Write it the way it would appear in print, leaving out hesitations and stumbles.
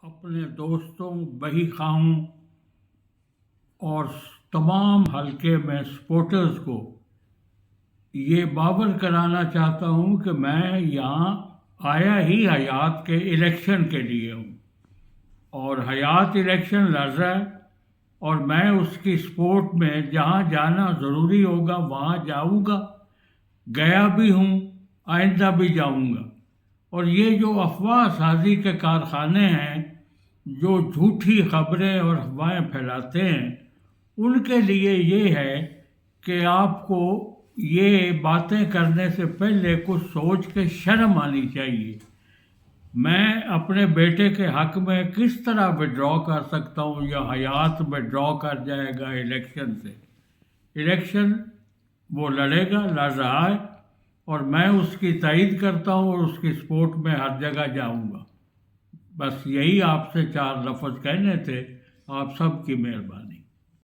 اپنے دوستوں، بہی خواہوں اور تمام حلقے میں سپورٹرز کو یہ باور کرانا چاہتا ہوں کہ میں یہاں آیا ہی حیات کے الیکشن کے لیے ہوں، اور حیات الیکشن لڑ رہا ہے اور میں اس کی سپورٹ میں جہاں جانا ضروری ہوگا وہاں جاؤں گا، گیا بھی ہوں، آئندہ بھی جاؤں گا۔ اور یہ جو افواہ سازی کے کارخانے ہیں جو جھوٹی خبریں اور افواہیں پھیلاتے ہیں، ان کے لیے یہ ہے کہ آپ کو یہ باتیں کرنے سے پہلے کچھ سوچ کے شرم آنی چاہیے۔ میں اپنے بیٹے کے حق میں کس طرح وڈرا کر سکتا ہوں یا حیات وڈرا کر جائے گا الیکشن سے؟ الیکشن وہ لڑے گا، لڑ رہا ہے، اور میں اس کی تائید کرتا ہوں اور اس کی سپورٹ میں ہر جگہ جاؤں گا۔ بس یہی آپ سے 4 لفظ کہنے تھے۔ آپ سب کی مہربانی۔